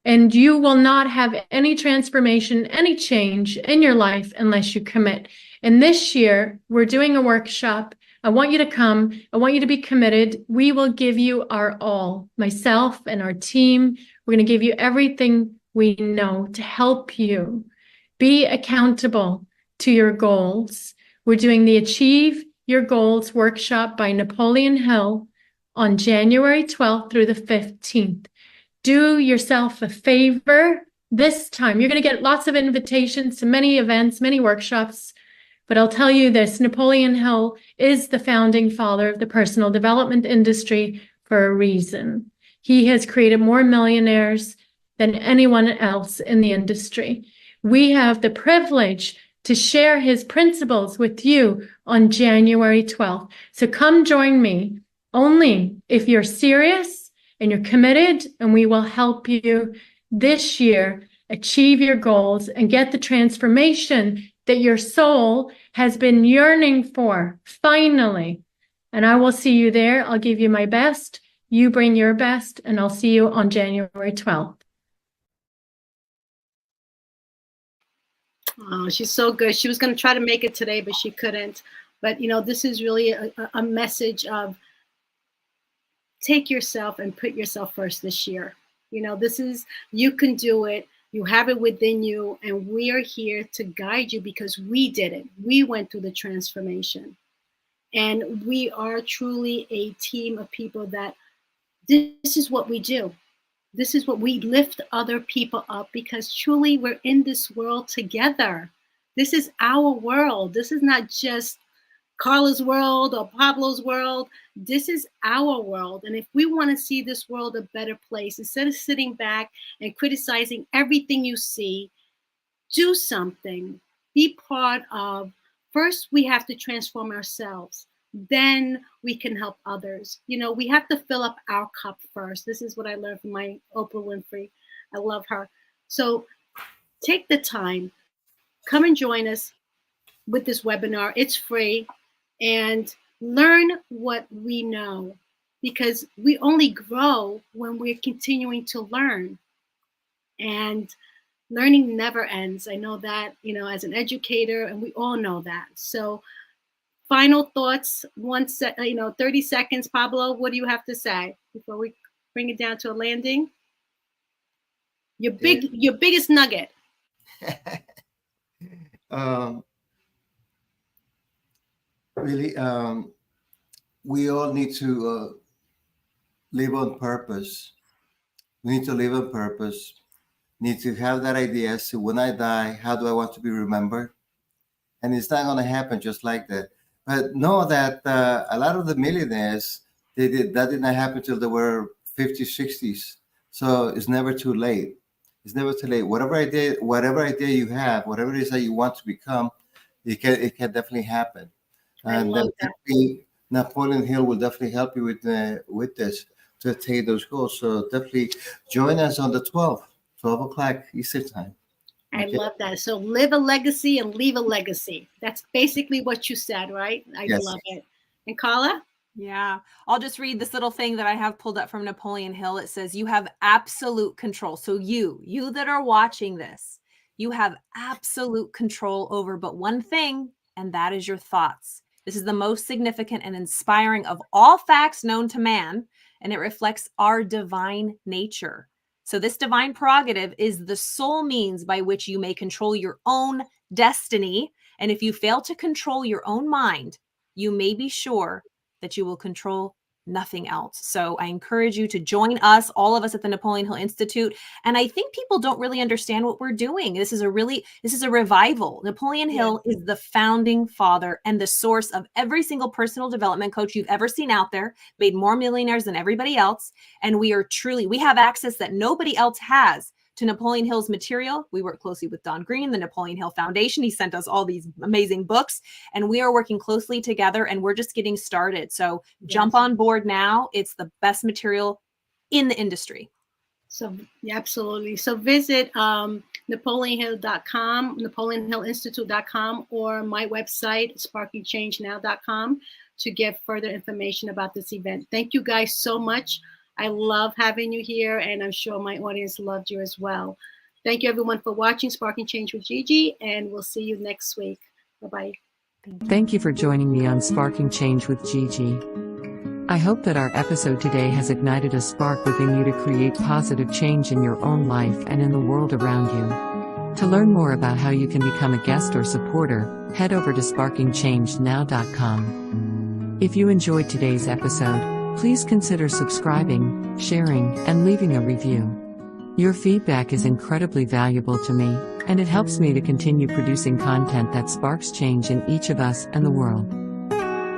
F: And you will not have any transformation, any change in your life unless you commit. And this year, we're doing a workshop. I want you to come. I want you to be committed. We will give you our all, myself and our team. We're going to give you everything we know to help you be accountable to your goals. We're doing the Achieve Your Goals workshop by Napoleon Hill on January 12th through the 15th. Do yourself a favor this time. You're going to get lots of invitations to many events, many workshops. But I'll tell you this, Napoleon Hill is the founding father of the personal development industry for a reason. He has created more millionaires than anyone else in the industry. We have the privilege to share his principles with you on January 12th. So come join me only if you're serious and you're committed, and we will help you this year achieve your goals and get the transformation that your soul has been yearning for, finally. And I will see you there. I'll give you my best. You bring your best, and I'll see you on January 12th.
B: Oh, she's so good. She was going to try to make it today, but she couldn't. But, this is really a message of take yourself and put yourself first this year. This is, you can do it. You have it within you, and we are here to guide you because we did it. We went through the transformation. And we are truly a team of people that this is what we do. This is what we lift other people up because truly we're in this world together. This is our world. This is not just Carla's world or Pablo's world. This is our world. And if we want to see this world a better place, instead of sitting back and criticizing everything you see, do something. Be part of. First, we have to transform ourselves. Then we can help others. You know, we have to fill up our cup first. This is what I learned from my Oprah Winfrey. I love her. So take the time. Come and join us with this webinar. It's free. And learn what we know, because we only grow when we're continuing to learn. And learning never ends. I know that, you know, as an educator, and we all know that. So final thoughts, 30 seconds. Pablo, what do you have to say before we bring it down to a landing? Your biggest nugget.
D: Really, we all need to live on purpose. We need to live on purpose. Need to have that idea as to when I die, how do I want to be remembered? And it's not going to happen just like that. But know that a lot of the millionaires, that did not happen till they were 50s, 60s. So it's never too late. It's never too late. Whatever idea you have, whatever it is that you want to become, it can definitely happen. And Napoleon Hill will definitely help you with this to attain those goals. So definitely join us on the 12th, 12 o'clock Eastern time.
B: I love that. So live a legacy and leave a legacy. That's basically what you said, right? I love it. And Carla?
C: Yeah, I'll just read this little thing that I have pulled up from Napoleon Hill. It says, you have absolute control. So you that are watching this, you have absolute control over but one thing, and that is your thoughts. This is the most significant and inspiring of all facts known to man, and it reflects our divine nature. So this divine prerogative is the sole means by which you may control your own destiny. And if you fail to control your own mind, you may be sure that you will control nothing else. So I encourage you to join us, all of us at the Napoleon Hill Institute. And I think people don't really understand what we're doing. This is a revival. Napoleon Hill is the founding father and the source of every single personal development coach you've ever seen out there, made more millionaires than everybody else. And we have access that nobody else has to Napoleon Hill's material. We work closely with Don Green, the Napoleon Hill Foundation. He sent us all these amazing books, and we are working closely together, and we're just getting started. So jump on board now. It's the best material in the industry.
B: So absolutely. So visit NapoleonHill.com, NapoleonHillInstitute.com, or my website, SparkingChangeNow.com, to get further information about this event. Thank you guys so much. I love having you here, and I'm sure my audience loved you as well. Thank you, everyone, for watching Sparking Change with Gigi, and we'll see you next week. Bye-bye.
A: Thank you for joining me on Sparking Change with Gigi. I hope that our episode today has ignited a spark within you to create positive change in your own life and in the world around you. To learn more about how you can become a guest or supporter, head over to sparkingchangenow.com. If you enjoyed today's episode, please consider subscribing, sharing, and leaving a review. Your feedback is incredibly valuable to me, and it helps me to continue producing content that sparks change in each of us and the world.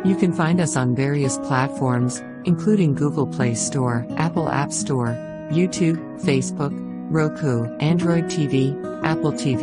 A: You can find us on various platforms, including Google Play Store, Apple App Store, YouTube, Facebook, Roku, Android TV, Apple TV,